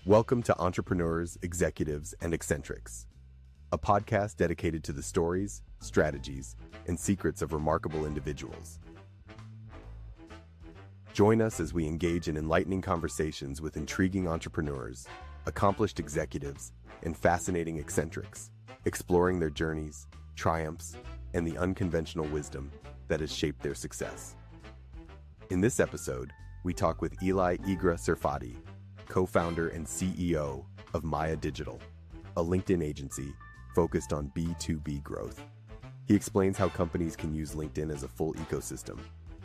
Welcome to Entrepreneurs, Executives, and Eccentrics, a podcast dedicated to the stories, strategies, and secrets of remarkable individuals. Join us as we engage in enlightening conversations with intriguing entrepreneurs, accomplished executives, and fascinating eccentrics, exploring their journeys, triumphs, and the unconventional wisdom that has shaped their success. In this episode, we talk with Eli Igra Serfaty, co-founder and CEO of Maya Digital, a LinkedIn agency focused on B2B growth. He explains how companies can use LinkedIn as a full ecosystem,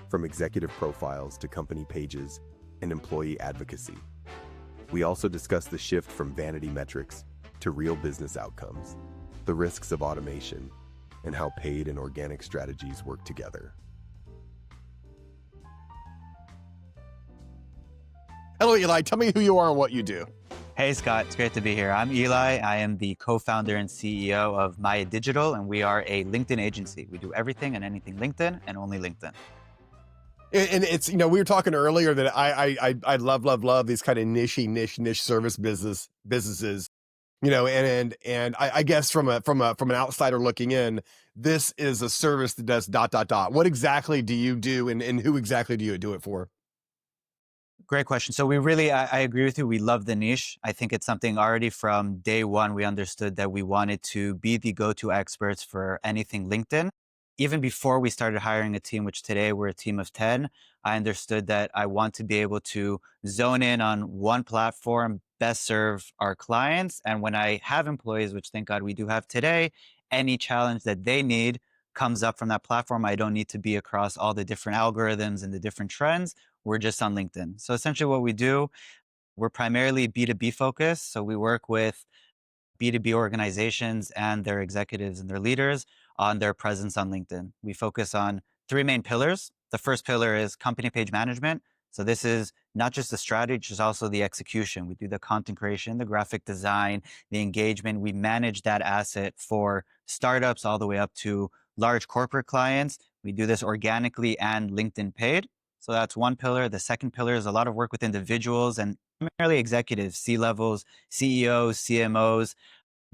from executive profiles to company pages and employee advocacy. We also discuss the shift from vanity metrics to real business outcomes, the risks of automation, and how paid and organic strategies work together. Hello, Eli. Tell me who you are and what you do. Hey, Scott. It's great to be here. I'm Eli. I am the co-founder and CEO of Maya Digital, and we are a LinkedIn agency. We do everything and anything LinkedIn and only LinkedIn. And it's, we were talking earlier that I love these kind of niche service businesses, and I guess from an outsider looking in, this is a service that does ... What exactly do you do and who exactly do you do it for? Great question. So I agree with you. We love the niche. I think it's something already from day one, we understood that we wanted to be the go-to experts for anything LinkedIn. Even before we started hiring a team, which today we're a team of 10, I understood that I want to be able to zone in on one platform, best serve our clients. And when I have employees, which thank God we do have today, any challenge that they need comes up from that platform. I don't need to be across all the different algorithms and the different trends. We're just on LinkedIn. So essentially what we do, we're primarily B2B focused. So we work with B2B organizations and their executives and their leaders on their presence on LinkedIn. We focus on three main pillars. The first pillar is company page management. So this is not just the strategy, it's also the execution. We do the content creation, the graphic design, the engagement. We manage that asset for startups all the way up to large corporate clients. We do this organically and LinkedIn paid. So that's one pillar. The second pillar is a lot of work with individuals and primarily executives, C-levels, CEOs, CMOs,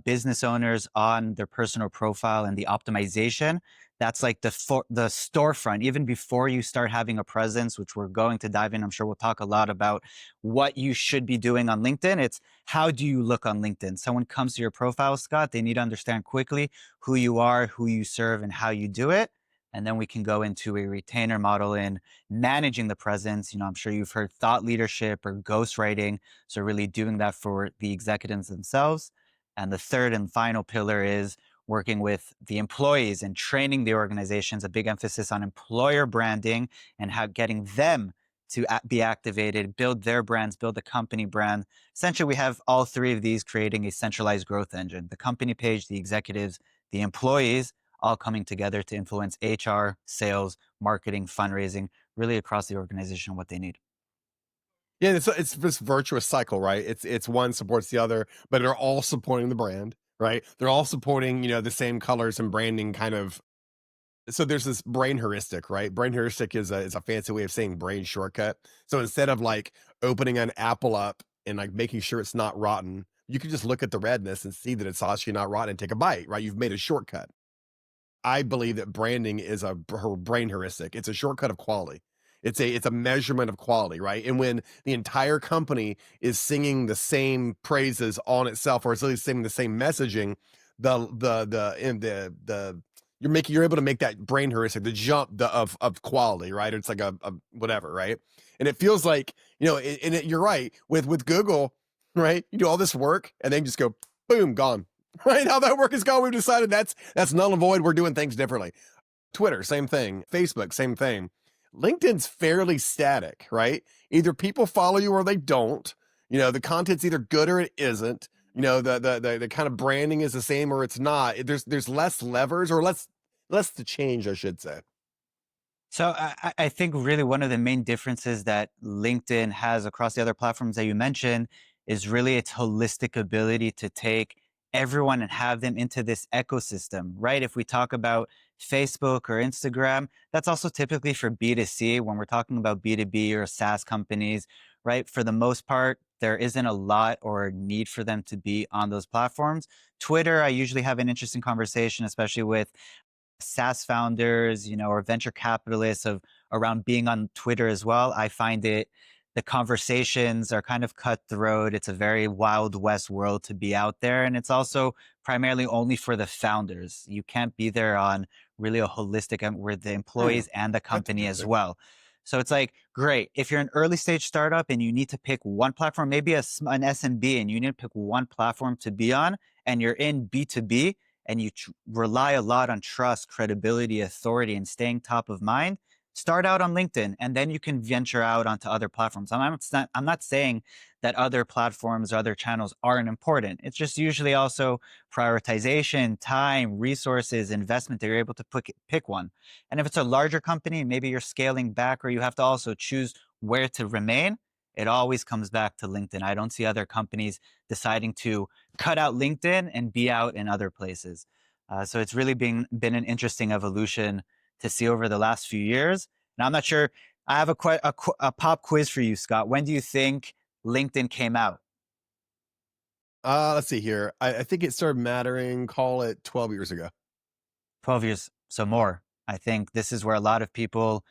business owners on their personal profile and the optimization. That's like the storefront, even before you start having a presence, which we're going to dive in. I'm sure we'll talk a lot about what you should be doing on LinkedIn. It's how do you look on LinkedIn? Someone comes to your profile, Scott, they need to understand quickly who you are, who you serve, and how you do it. And then we can go into a retainer model in managing the presence. I'm sure you've heard thought leadership or ghostwriting. So really doing that for the executives themselves. And the third and final pillar is working with the employees and training the organizations, a big emphasis on employer branding and how getting them to be activated, build their brands, build the company brand. Essentially, we have all three of these creating a centralized growth engine: the company page, the executives, the employees, all coming together to influence HR, sales, marketing, fundraising, really across the organization, what they need. Yeah, it's this virtuous cycle, right? It's one supports the other, but they're all supporting the brand, right? They're all supporting, the same colors and branding kind of. So there's this brain heuristic, right? Brain heuristic is a fancy way of saying brain shortcut. So instead of like opening an apple up and like making sure it's not rotten, you can just look at the redness and see that it's actually not rotten and take a bite, right? You've made a shortcut. I believe that branding is a brain heuristic. It's a shortcut of quality. It's a measurement of quality, right? And when the entire company is singing the same praises on itself, or it's really singing the same messaging, you're able to make that brain heuristic, the jump of quality, right? It's like a whatever, right? And it feels like, you're right with Google, right? You do all this work and then just go boom, gone. Right? How that work is gone. We've decided that's null and void. We're doing things differently. Twitter, same thing. Facebook, same thing. LinkedIn's fairly static, right? Either people follow you or they don't. The content's either good or it isn't. The kind of branding is the same or it's not. There's less levers or less to change, I should say. So I think really one of the main differences that LinkedIn has across the other platforms that you mentioned is really its holistic ability to take everyone and have them into this ecosystem, right? If we talk about Facebook or Instagram, that's also typically for B2C. When we're talking about B2B or SaaS companies, right? For the most part, there isn't a lot or need for them to be on those platforms. Twitter, I usually have an interesting conversation, especially with SaaS founders, or venture capitalists of around being on Twitter as well. I find the conversations are kind of cutthroat. It's a very wild west world to be out there. And it's also primarily only for the founders. You can't be there on really a holistic with the Hmm, employees and the that's company as interesting. well. So it's like, great. If you're an early stage startup and you need to pick one platform, maybe an SMB, and you need to pick one platform to be on, and you're in B2B, and you rely a lot on trust, credibility, authority, and staying top of mind, start out on LinkedIn, and then you can venture out onto other platforms. I'm not saying that other platforms or other channels aren't important. It's just usually also prioritization, time, resources, investment that you're able to pick one. And if it's a larger company, maybe you're scaling back or you have to also choose where to remain, it always comes back to LinkedIn. I don't see other companies deciding to cut out LinkedIn and be out in other places. So it's really been an interesting evolution to see over the last few years. And I'm not sure. I have a pop quiz for you, Scott. When do you think LinkedIn came out? Let's see here. I think it started mattering, call it 12 years ago. 12 years, so more. I think this is where a lot of people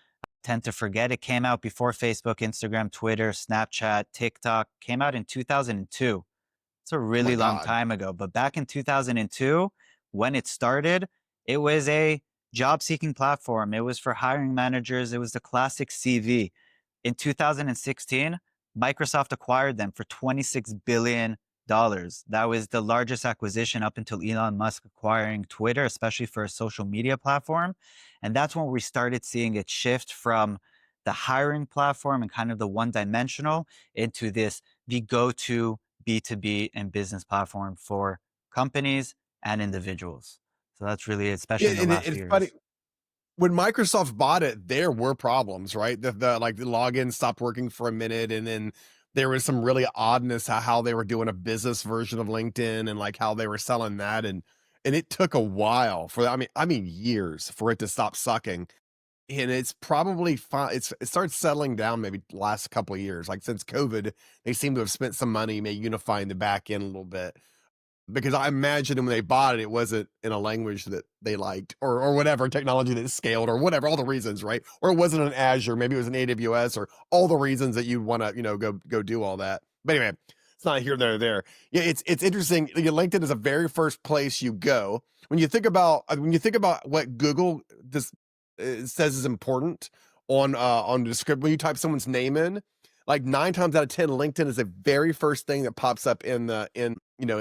tend to forget. It came out before Facebook, Instagram, Twitter, Snapchat, TikTok. Came out in 2002. It's a Oh my really long God. time ago. But back in 2002, when it started, it was a job seeking platform. It was for hiring managers. It was the classic CV. In 2016, Microsoft acquired them for $26 billion. That was the largest acquisition up until Elon Musk acquiring Twitter, especially for a social media platform. And that's when we started seeing it shift from the hiring platform and kind of the one dimensional into the go to B2B and business platform for companies and individuals. So that's really, especially Yeah, in the and last few it's funny. years. When Microsoft bought it, there were problems, right? The login stopped working for a minute, and then there was some really oddness how they were doing a business version of LinkedIn and like how they were selling that, and it took a while for I mean years for it to stop sucking. And it's probably fine. It started settling down maybe last couple of years. Like since COVID, they seem to have spent some money maybe unifying the back end a little bit. Because I imagine when they bought it, it wasn't in a language that they liked, or whatever technology that scaled, or whatever, all the reasons, right? Or it wasn't an Azure, maybe it was an AWS, or all the reasons that you want to, go do all that. But anyway, it's not here, there, there. Yeah, it's interesting. LinkedIn is the very first place you go when you think about what Google says is important on the description when you type someone's name in. Like 9 times out of 10, LinkedIn is the very first thing that pops up in the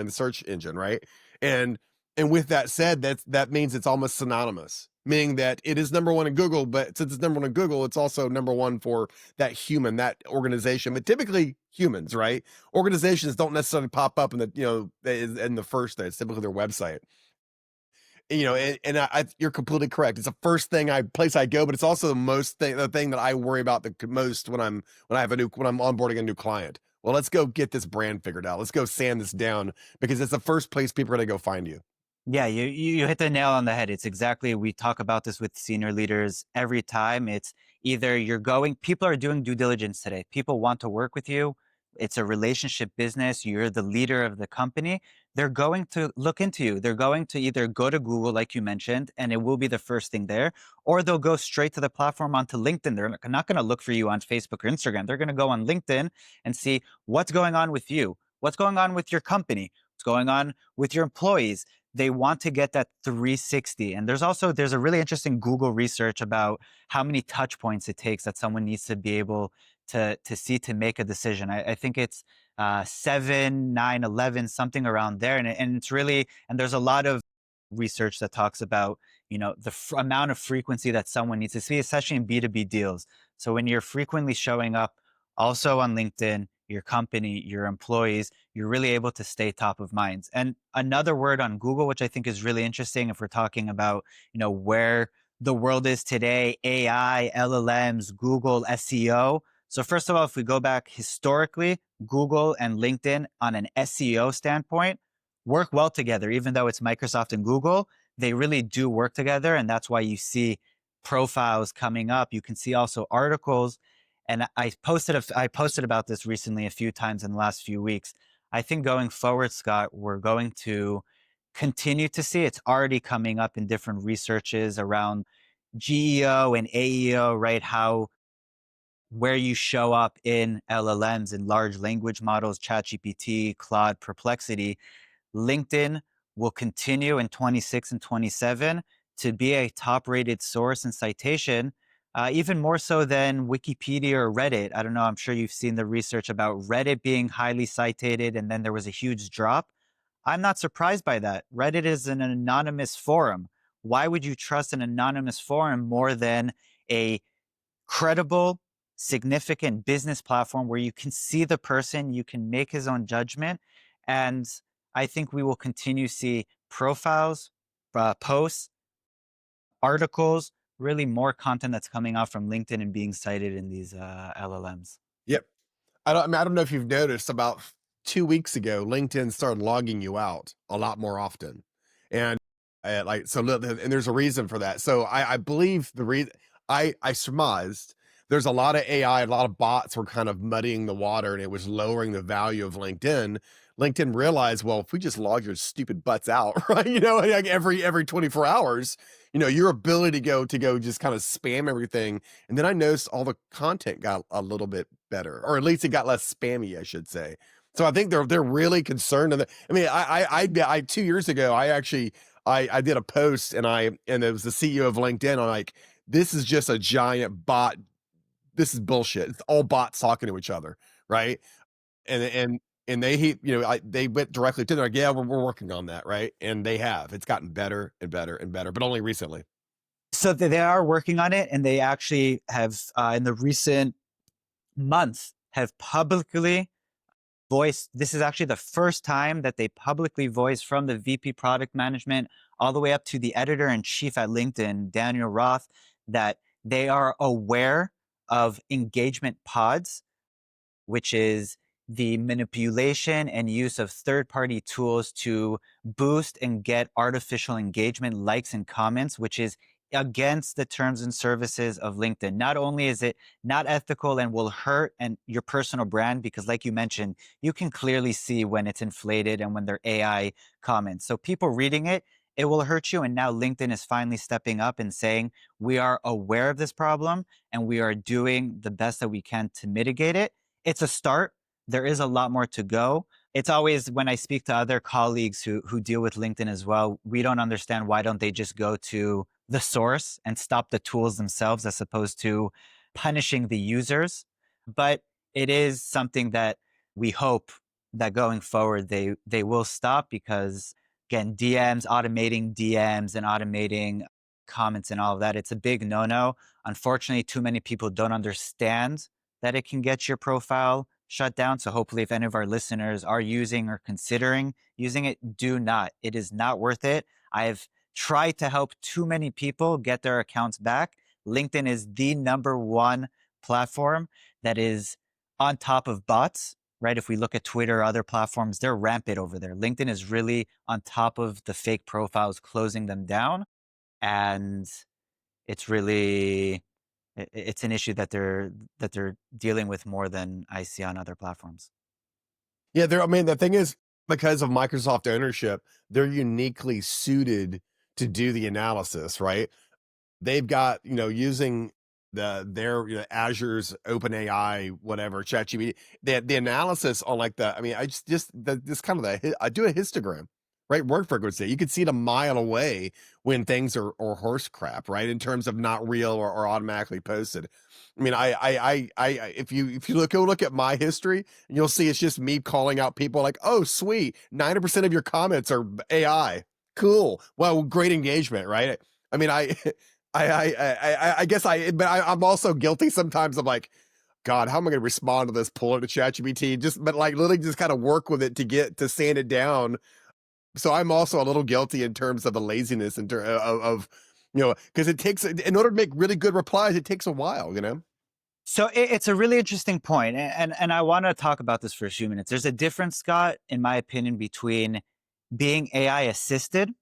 search engine, right? And and with that said, that means it's almost synonymous, meaning that it is number one in Google, but since it's number one in Google, it's also number one for that organization. But typically humans, right? Organizations don't necessarily pop up in the first thing. It's typically their website. And you're completely correct. It's the first place I go, but it's also the thing that I worry about the most when I'm onboarding a new client. Well, let's go get this brand figured out. Let's go sand this down because it's the first place people are going to go find you. Yeah, you hit the nail on the head. It's exactly, we talk about this with senior leaders every time. It's either people are doing due diligence today. People want to work with you. It's a relationship business. You're the leader of the company. They're going to look into you. They're going to either go to Google, like you mentioned, and it will be the first thing there, or they'll go straight to the platform onto LinkedIn. They're not going to look for you on Facebook or Instagram. They're going to go on LinkedIn and see what's going on with you, what's going on with your company, what's going on with your employees. They want to get that 360. And there's a really interesting Google research about how many touch points it takes that someone needs to be able to see to make a decision. I think it's 7, 9, 11, something around there. And it's really, and there's a lot of research that talks about, the amount of frequency that someone needs to see, especially in B2B deals. So when you're frequently showing up also on LinkedIn, your company, your employees, you're really able to stay top of mind. And another word on Google, which I think is really interesting if we're talking about, where the world is today, AI, LLMs, Google, SEO. So first of all, if we go back historically, Google and LinkedIn on an SEO standpoint work well together, even though it's Microsoft and Google, they really do work together. And that's why you see profiles coming up. You can see also articles. And I posted about this recently a few times in the last few weeks. I think going forward, Scott, we're going to continue to see, it's already coming up in different researches around GEO and AEO, right? How where you show up in LLMs and large language models, ChatGPT, Claude, Perplexity, LinkedIn will continue in 26 and 27 to be a top rated source and citation, even more so than Wikipedia or Reddit. I don't know, I'm sure you've seen the research about Reddit being highly cited and then there was a huge drop. I'm not surprised by that. Reddit is an anonymous forum. Why would you trust an anonymous forum more than a credible, significant business platform where you can see the person, you can make his own judgment? And I think we will continue to see profiles, posts, articles, really more content that's coming out from LinkedIn and being cited in these LLMs. Yep. I don't know if you've noticed, about 2 weeks ago, LinkedIn started logging you out a lot more often. And and there's a reason for that. So I believe the reason, I surmised there's a lot of AI, a lot of bots were kind of muddying the water and it was lowering the value of LinkedIn. LinkedIn realized, well, if we just log your stupid butts out, right? Like every 24 hours, your ability to go just kind of spam everything. And then I noticed all the content got a little bit better, or at least it got less spammy, I should say. So I think they're really concerned. I mean, I 2 years ago, I did a post and it was the CEO of LinkedIn. I'm like, this is just a giant bot. This is bullshit. It's all bots talking to each other, right? And they went directly to them, like, yeah, we're working on that, right? And they have. It's gotten better and better and better, but only recently. So they are working on it, and they actually have, in the recent months, have publicly voiced. This is actually the first time that they publicly voiced, from the VP product management all the way up to the editor in chief at LinkedIn, Daniel Roth, that they are aware of engagement pods, which is the manipulation and use of third-party tools to boost and get artificial engagement, likes and comments, which is against the terms and services of LinkedIn. Not only is it not ethical and will hurt and your personal brand, because like you mentioned, you can clearly see when it's inflated and when they're AI comments. So people reading it, it will hurt you. And now LinkedIn is finally stepping up and saying, we are aware of this problem and we are doing the best that we can to mitigate it. It's a start. There is a lot more to go. It's always, when I speak to other colleagues who deal with LinkedIn as well, we don't understand, why don't they just go to the source and stop the tools themselves as opposed to punishing the users? But it is something that we hope that going forward they will stop, because again, automating DMs and automating comments and all of that, it's a big no-no. Unfortunately, too many people don't understand that it can get your profile shut down. So hopefully, if any of our listeners are using or considering using it, do not. It is not worth it. I've tried to help too many people get their accounts back. LinkedIn is the number one platform that is on top of bots, right? If we look at Twitter or other platforms, they're rampant over there. LinkedIn is really on top of the fake profiles, closing them down. And it's really, it's an issue that they're dealing with more than I see on other platforms. Yeah, I mean, the thing is, because of Microsoft ownership, they're uniquely suited to do the analysis, right? They've got, using their Azure's OpenAI, whatever, ChatGPT, the analysis on, like, I this kind of I do a histogram, right? Word frequency. You could see it a mile away when things are or horse crap, right? In terms of not real or automatically posted. I mean, if you look at my history, you'll see it's just me calling out people like, oh, sweet, 90% of your comments are AI. Cool. Well, great engagement, right? I mean, I guess I'm also guilty sometimes. I'm like, God, how am I going to respond to this? Pull it to ChatGPT, but like literally just kind of work with it to sand it down. So I'm also a little guilty in terms of the laziness of because it takes, in order to make really good replies, it takes a while, So it's a really interesting point, and I want to talk about this for a few minutes. There's a difference, Scott, in my opinion, between being AI assisted,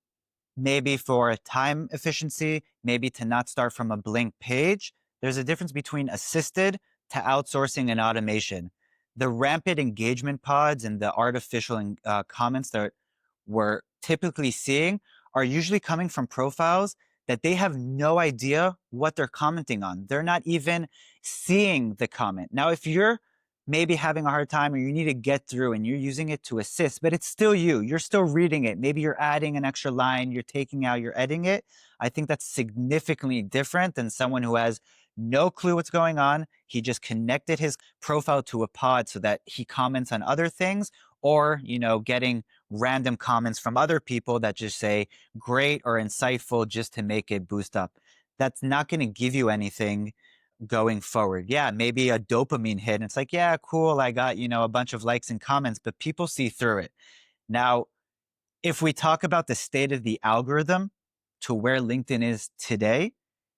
maybe for time efficiency, maybe to not start from a blank page. There's a difference between assisted to outsourcing and automation. The rampant engagement pods and the artificial comments that we're typically seeing are usually coming from profiles that they have no idea what they're commenting on. They're not even seeing the comment. Now, if you're maybe having a hard time or you need to get through and you're using it to assist, but it's still you, you're still reading it. Maybe you're adding an extra line, you're taking out, you're editing it. I think that's significantly different than someone who has no clue what's going on. He just connected his profile to a pod so that he comments on other things, or, getting random comments from other people that just say great or insightful just to make it boost up. That's not going to give you anything going forward. Yeah, maybe a dopamine hit. And it's like, yeah, cool. I got, a bunch of likes and comments, but people see through it. Now, if we talk about the state of the algorithm to where LinkedIn is today,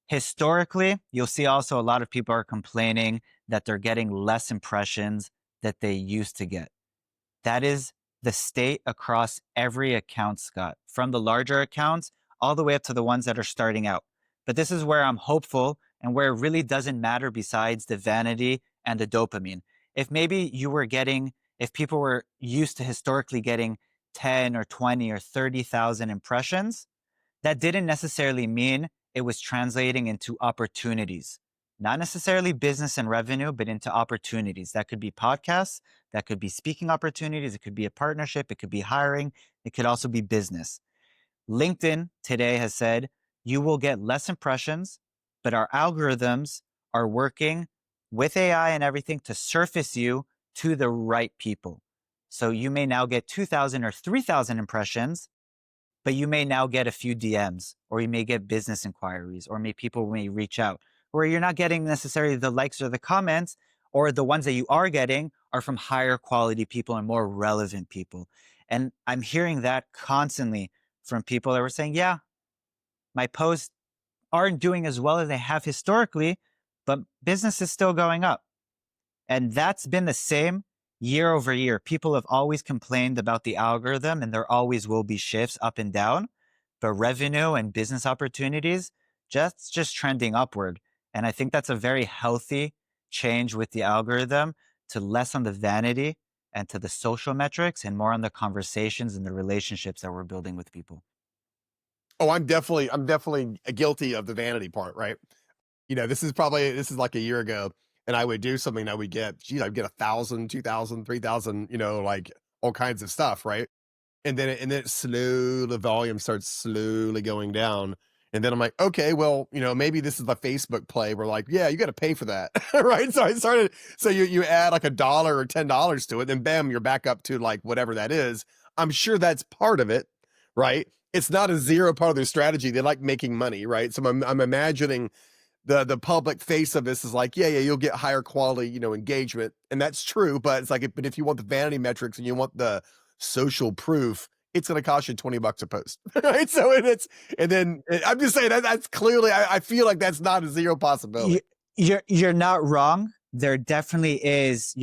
historically, you'll see also a lot of people are complaining that they're getting less impressions that they used to get. That is the state across every account, Scott, from the larger accounts all the way up to the ones that are starting out. But this is where I'm hopeful and where it really doesn't matter besides the vanity and the dopamine. If maybe if people were used to historically getting 10 or 20 or 30,000 impressions, that didn't necessarily mean it was translating into opportunities. Not necessarily business and revenue, but into opportunities. That could be podcasts, that could be speaking opportunities, it could be a partnership, it could be hiring, it could also be business. LinkedIn today has said, you will get less impressions, but our algorithms are working with AI and everything to surface you to the right people. So you may now get 2,000 or 3,000 impressions, but you may now get a few DMs, or you may get business inquiries, or people may reach out, where you're not getting necessarily the likes or the comments, or the ones that you are getting are from higher quality people and more relevant people. And I'm hearing that constantly from people that were saying, yeah, my posts aren't doing as well as they have historically, but business is still going up. And that's been the same year over year. People have always complained about the algorithm, and there always will be shifts up and down, but revenue and business opportunities just trending upward. And I think that's a very healthy change with the algorithm, to less on the vanity and to the social metrics and more on the conversations and the relationships that we're building with people. Oh, I'm definitely guilty of the vanity part, right? This is like a year ago, and I would do something that would get, I'd get 1,000, 2,000, 3,000, like all kinds of stuff, right? And then the volume starts slowly going down. And then I'm like, okay, well, maybe this is the Facebook play. We're like, yeah, you got to pay for that. Right. So you add like $1 or $10 to it, then bam, you're back up to like whatever that is. I'm sure that's part of it. Right. It's not a zero part of their strategy. They like making money. Right. So I'm imagining the public face of this is like, yeah, you'll get higher quality, engagement. And that's true. But it's like, but if you want the vanity metrics and you want the social proof, it's going to cost you $20 a post. Right. So I'm just saying that's clearly, I feel like that's not a zero possibility. You're not wrong. There definitely is,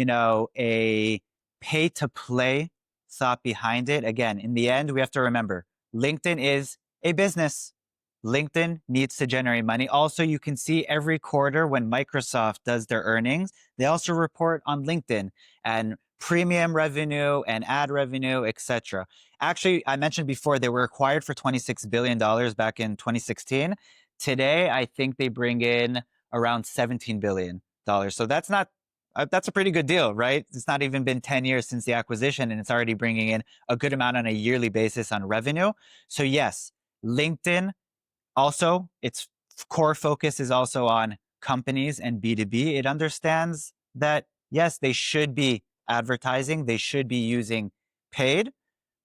a pay to play thought behind it. Again, in the end, we have to remember LinkedIn is a business. LinkedIn needs to generate money. Also, you can see every quarter when Microsoft does their earnings, they also report on LinkedIn and premium revenue and ad revenue, etc. Actually, I mentioned before they were acquired for $26 billion back in 2016. Today, I think they bring in around $17 billion. So that's a pretty good deal, right? It's not even been 10 years since the acquisition, and it's already bringing in a good amount on a yearly basis on revenue. So yes, LinkedIn also, its core focus is also on companies and B2B. It understands that, yes, they should be advertising, they should be using paid,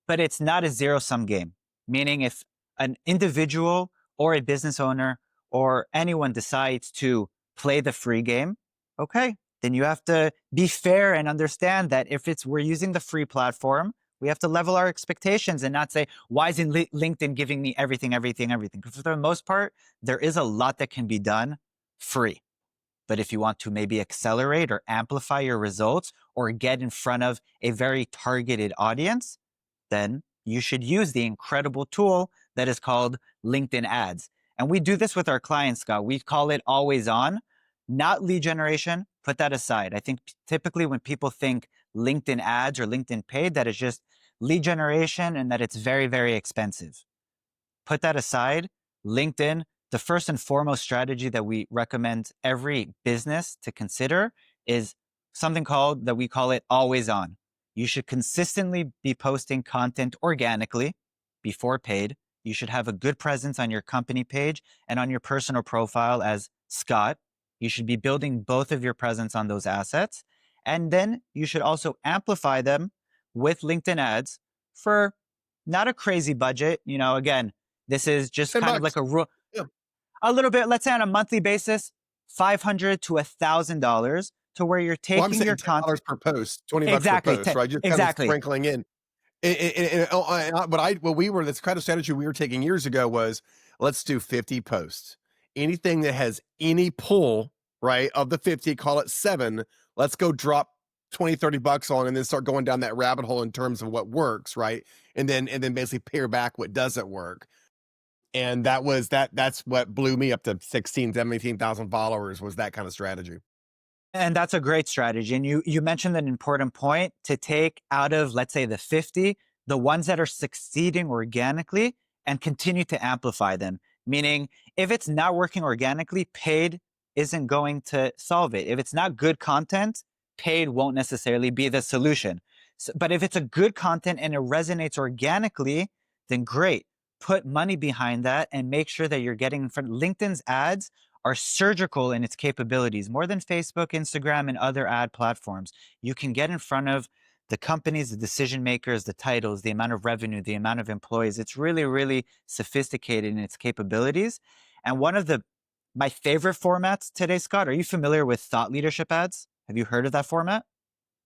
but it's not a zero-sum game. Meaning if an individual or a business owner or anyone decides to play the free game, okay, then you have to be fair and understand that if we're using the free platform, we have to level our expectations and not say, why isn't LinkedIn giving me everything? Because for the most part, there is a lot that can be done free. But if you want to maybe accelerate or amplify your results or get in front of a very targeted audience, then you should use the incredible tool that is called LinkedIn Ads. And we do this with our clients, Scott. We call it always on, not lead generation. Put that aside. I think typically when people think LinkedIn ads or LinkedIn paid, that is just lead generation and that it's very, very expensive. Put that aside. LinkedIn, the first and foremost strategy that we recommend every business to consider is something called, that we call it always on. You should consistently be posting content organically before paid. You should have a good presence on your company page and on your personal profile as Scott. You should be building both of your presence on those assets. And then you should also amplify them with LinkedIn ads for not a crazy budget. You know, again, this is just kind of like Yeah. a little bit, let's say on a monthly basis, $500 to $1,000, to where you're Well, I'm taking saying your $10 per post, 20 bucks per Exactly. post, right? Just kind of sprinkling in. This kind of strategy we were taking years ago was, let's do 50 posts. Anything that has any pull, right, of the 50, call it 7, let's go drop 20, 30 bucks on, and then start going down that rabbit hole in terms of what works, right? And then basically pare back what doesn't work. And that's what blew me up to 16, 17,000 followers, was that kind of strategy. And that's a great strategy. And you mentioned an important point, to take out of, let's say, the 50, the ones that are succeeding organically, and continue to amplify them. Meaning, if it's not working organically, paid isn't going to solve it. If it's not good content, paid won't necessarily be the solution. But if it's a good content and it resonates organically, then great. Put money behind that and make sure that you're getting in front. LinkedIn's ads are surgical in its capabilities, more than Facebook, Instagram, and other ad platforms. You can get in front of the companies, the decision makers, the titles, the amount of revenue, the amount of employees. It's really, really sophisticated in its capabilities. And one of my favorite formats today, Scott, are you familiar with thought leadership ads? Have you heard of that format?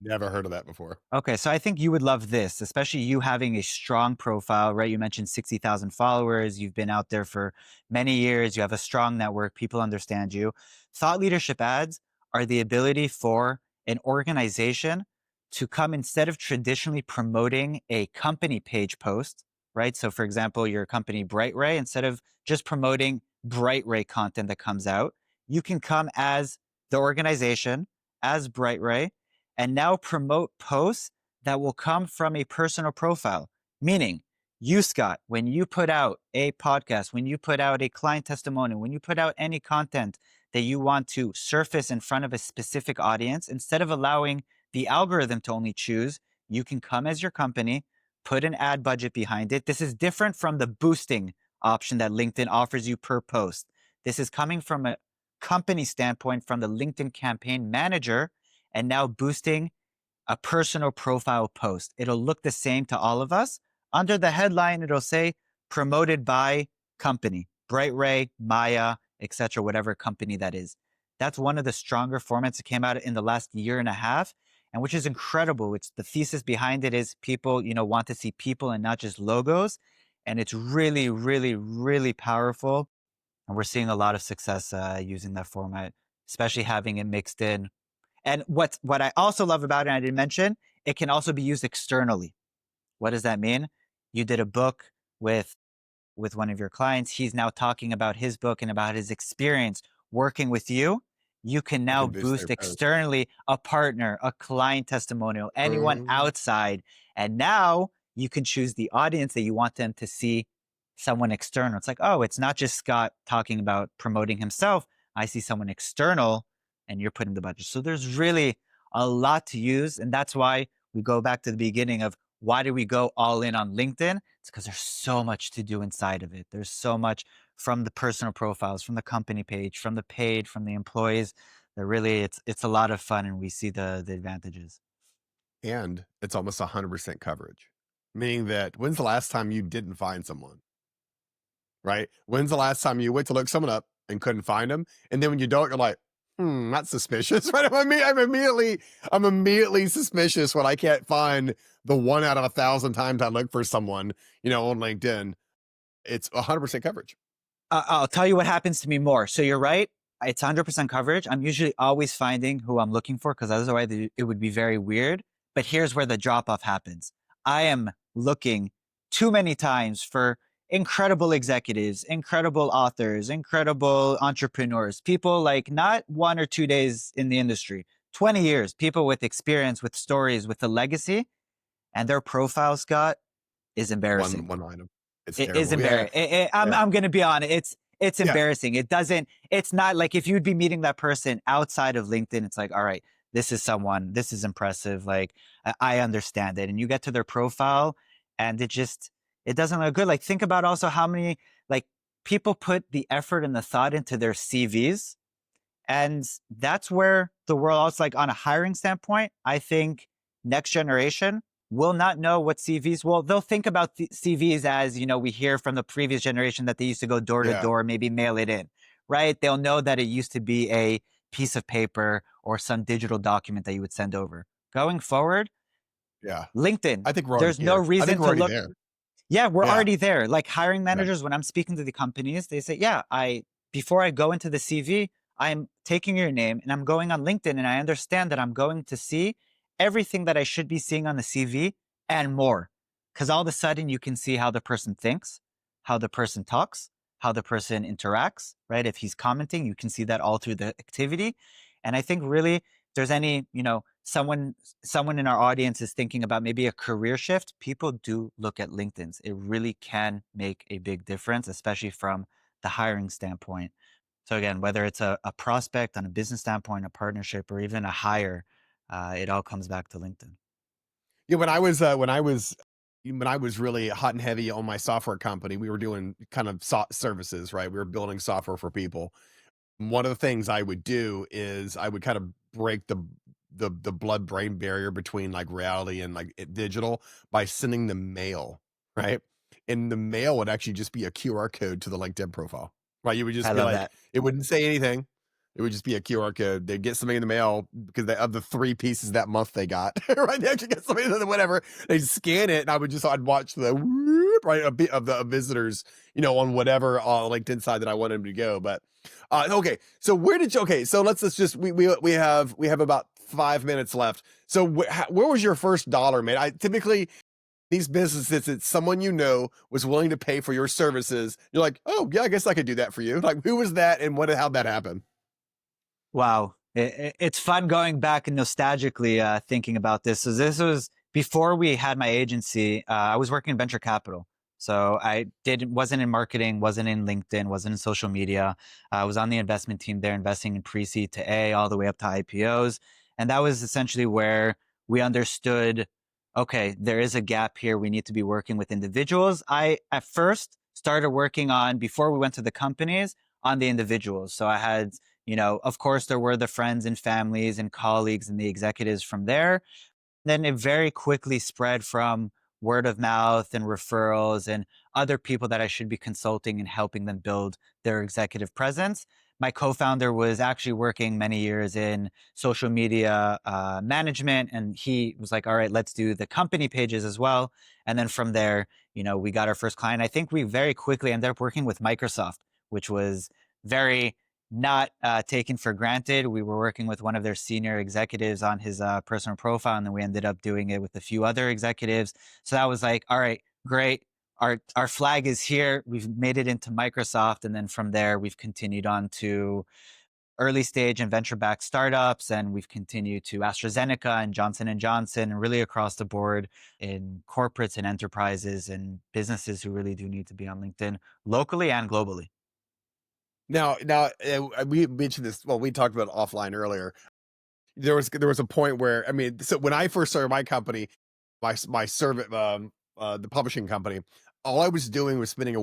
Never heard of that before. Okay, so I think you would love this, especially you having a strong profile, right? You mentioned 60,000 followers. You've been out there for many years. You have a strong network. People understand you. Thought leadership ads are the ability for an organization to come, instead of traditionally promoting a company page post, right? So, for example, your company BrightRay, instead of just promoting BrightRay content that comes out, you can come as the organization, as BrightRay, and now promote posts that will come from a personal profile. Meaning, you, Scott, when you put out a podcast, when you put out a client testimonial, when you put out any content that you want to surface in front of a specific audience, instead of allowing the algorithm to only choose, you can come as your company, put an ad budget behind it. This is different from the boosting option that LinkedIn offers you per post. This is coming from a company standpoint, from the LinkedIn campaign manager, and now boosting a personal profile post. It'll look the same to all of us. Under the headline, it'll say promoted by company, BrightRay, Maya, etc., whatever company that is. That's one of the stronger formats that came out in the last year and a half, and which is incredible. It's the thesis behind it is people, want to see people and not just logos. And it's really, really, really powerful. And we're seeing a lot of success using that format, especially having it mixed in. And what I also love about it, and I didn't mention, it can also be used externally. What does that mean? You did a book with one of your clients. He's now talking about his book and about his experience working with you. You can I now can boost boost their post. externally a partner, a client testimonial, anyone outside. And now you can choose the audience that you want them to see, someone external. It's like, oh, it's not just Scott talking about promoting himself. I see someone external, and you're putting the budget. So there's really a lot to use. And that's why we go back to the beginning of, why do we go all in on LinkedIn? It's because there's so much to do inside of it. There's so much from the personal profiles, from the company page, from the paid, from the employees. That really, it's a lot of fun, and we see the advantages. And it's almost 100% coverage, meaning that when's the last time you didn't find someone, right? When's the last time you went to look someone up and couldn't find them? And then when you don't, you're like, that's suspicious, right? I'm immediately suspicious when I can't find the 1 out of 1,000 times I look for someone, on LinkedIn. It's 100% coverage. I'll tell you what happens to me more. So you're right. It's 100% coverage. I'm usually always finding who I'm looking for, because otherwise it would be very weird. But here's where the drop off happens. I am looking too many times for incredible executives, incredible authors, incredible entrepreneurs, people like not 1 or 2 days in the industry, 20 years, people with experience, with stories, with a legacy, and their profile, Scott, is embarrassing. One item. It's It is terrible. Yeah. embarrassing. Yeah. I'm going to be honest. It's Yeah. embarrassing. It's not like if you'd be meeting that person outside of LinkedIn, it's like, all right, this is impressive. Like I understand it. And you get to their profile and it doesn't look good. Like think about also how many like people put the effort and the thought into their CVs. And that's where the world also like on a hiring standpoint, I think next generation will not know what CVs will. They'll think about the CVs as, we hear from the previous generation that they used to go door to door, maybe mail it in, right? They'll know that it used to be a piece of paper or some digital document that you would send over. Going forward, LinkedIn, I think there's no reason to look. There. Yeah, we're already there. Like hiring managers, when I'm speaking to the companies, they say, before I go into the CV, I'm taking your name and I'm going on LinkedIn and I understand that I'm going to see everything that I should be seeing on the CV and more. Because all of a sudden you can see how the person thinks, how the person talks, how the person interacts, right? If he's commenting, you can see that all through the activity. And I think really there's any, someone in our audience is thinking about maybe a career shift, people do look at LinkedIn's. It really can make a big difference, especially from the hiring standpoint. So again, whether it's a prospect on a business standpoint, a partnership, or even a hire, it all comes back to LinkedIn. Yeah, when I was really hot and heavy on my software company, we were doing kind of services, right? We were building software for people. One of the things I would do is I would kind of break the blood-brain barrier between like reality and like digital by sending them mail, right? And the mail would actually just be a QR code to the LinkedIn profile, right? You would just be like, that. It wouldn't say anything. It would just be a QR code. They'd get something in the mail because of the 3 pieces that month they got, right? They actually get something, whatever. They scan it, and I'd watch the whoop, right, of the visitors, on whatever LinkedIn side that I wanted them to go. But okay, so let's just we have about 5 minutes left. So where was your first dollar made? I typically these businesses, it's someone was willing to pay for your services. You're like, oh yeah, I guess I could do that for you. Like, who was that, and how'd that happen? Wow. It's fun going back and nostalgically thinking about this. So this was before we had my agency. I was working in venture capital. So I wasn't in marketing, wasn't in LinkedIn, wasn't in social media. I was on the investment team there, investing in pre-seed to A all the way up to IPOs. And that was essentially where we understood, okay, there is a gap here. We need to be working with individuals. I, at first, started working on, before we went to the companies, on the individuals. So I had, of course, there were the friends and families and colleagues and the executives from there. Then it very quickly spread from word of mouth and referrals and other people that I should be consulting and helping them build their executive presence. My co-founder was actually working many years in social media management, and he was like, all right, let's do the company pages as well. And then from there, we got our first client. I think we very quickly ended up working with Microsoft, which was very not taken for granted. We were working with one of their senior executives on his personal profile, and then we ended up doing it with a few other executives. So that was like, all right, great. Our flag is here. We've made it into Microsoft. And then from there, we've continued on to early stage and venture-backed startups. And we've continued to AstraZeneca and Johnson & Johnson, and really across the board in corporates and enterprises and businesses who really do need to be on LinkedIn locally and globally. Now, we mentioned this. Well, we talked about it offline earlier. There was a point where, so when I first started my company, my the publishing company, all I was doing was spending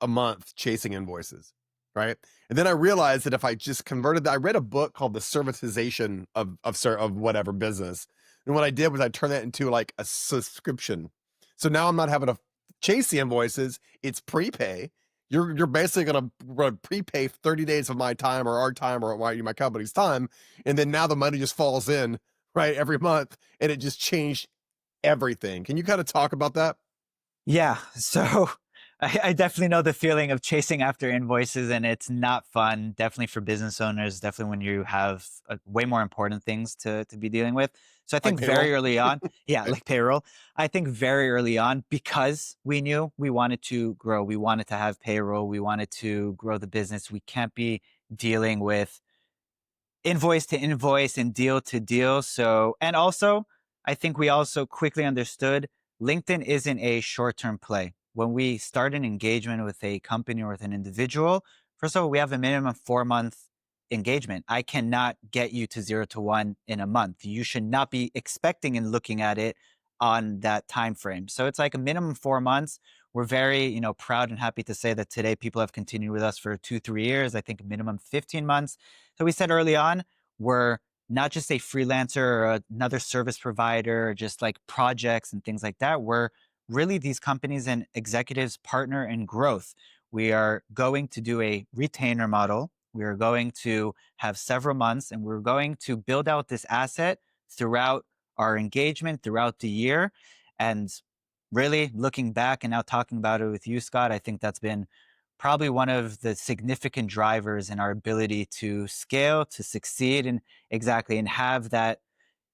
a month chasing invoices, right? And then I realized that if I just converted that, I read a book called The Servitization of whatever business, and what I did was I turned that into like a subscription. So now I'm not having to chase the invoices; it's prepay. You're basically going to prepay 30 days of my time or our time or my company's time. And then now the money just falls in, right, every month. And it just changed everything. Can you kind of talk about that? Yeah. So I definitely know the feeling of chasing after invoices, and it's not fun. Definitely for business owners, definitely when you have way more important things to be dealing with. So I Like think payroll. very early on, yeah, Right? like payroll. I think very early on, because we knew we wanted to grow, we wanted to have payroll, we wanted to grow the business. We can't be dealing with invoice to invoice and deal to deal. So, and also, I think we also quickly understood LinkedIn isn't a short term play. When we start an engagement with a company or with an individual, first of all, we have a minimum 4 month engagement. I cannot get you to 0 to 1 in a month. You should not be expecting and looking at it on that time frame. So it's like a minimum 4 months. We're very, proud and happy to say that today people have continued with us for 2, 3 years. I think minimum 15 months. So we said early on, we're not just a freelancer or another service provider, or just like projects and things like that. We're really these companies and executives partner in growth. We are going to do a retainer model. We are going to have several months, and we're going to build out this asset throughout our engagement throughout the year. And really looking back and now talking about it with you, Scott, I think that's been probably one of the significant drivers in our ability to scale, to succeed, and exactly, and have that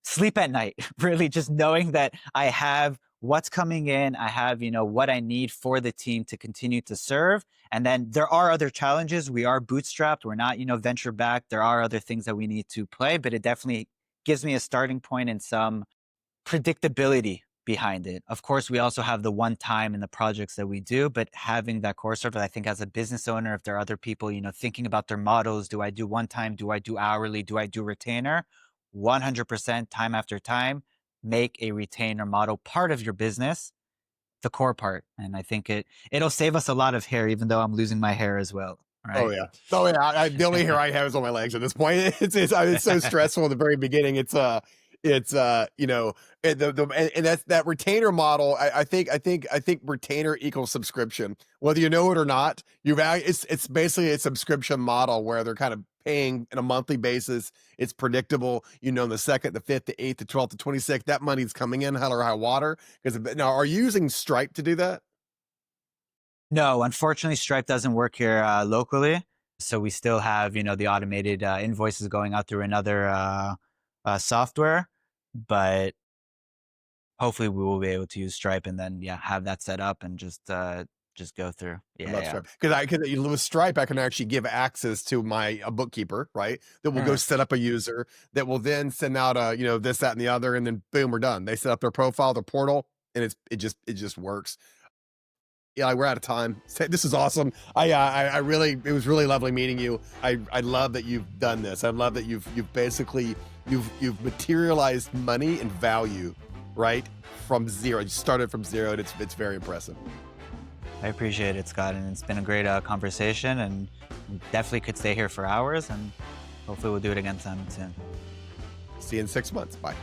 sleep at night, really just knowing that I have what's coming in, I have, what I need for the team to continue to serve. And then there are other challenges. We are bootstrapped. We're not, venture backed. There are other things that we need to play, but it definitely gives me a starting point and some predictability behind it. Of course, we also have the one time in the projects that we do, but having that core service, I think as a business owner, if there are other people, thinking about their models, do I do one time? Do I do hourly? Do I do retainer? 100% time after time, make a retainer model part of your business, the core part. And I think it'll save us a lot of hair, even though I'm losing my hair as well. Oh Right. yeah. Oh yeah. The only hair I have is on my legs at this point. It's so stressful at the very beginning. And that's that retainer model. I think retainer equals subscription. Whether you know it or not, it's basically a subscription model where they're kind of paying on a monthly basis. It's predictable. The second, the fifth, the eighth, the 12th, the 26th, that money's coming in hell or high water. Because now, are you using Stripe to do that? No, unfortunately, Stripe doesn't work here locally. So we still have, the automated invoices going out through another software. But hopefully we will be able to use Stripe and then, yeah, have that set up and just go through. I Yeah, love yeah. Stripe because with Stripe, I can actually give access to a bookkeeper, right? That will go set up a user that will then send out this, that, and the other, and then boom, we're done. They set up their profile, their portal, and it just works. Yeah, we're out of time. This is awesome. I really, it was really lovely meeting you. I love that you've done this. I love that you've basically you've materialized money and value, right, from zero. You started from zero, and it's very impressive. I appreciate it, Scott, and it's been a great conversation, and we definitely could stay here for hours, and hopefully we'll do it again sometime soon. See you in 6 months. Bye.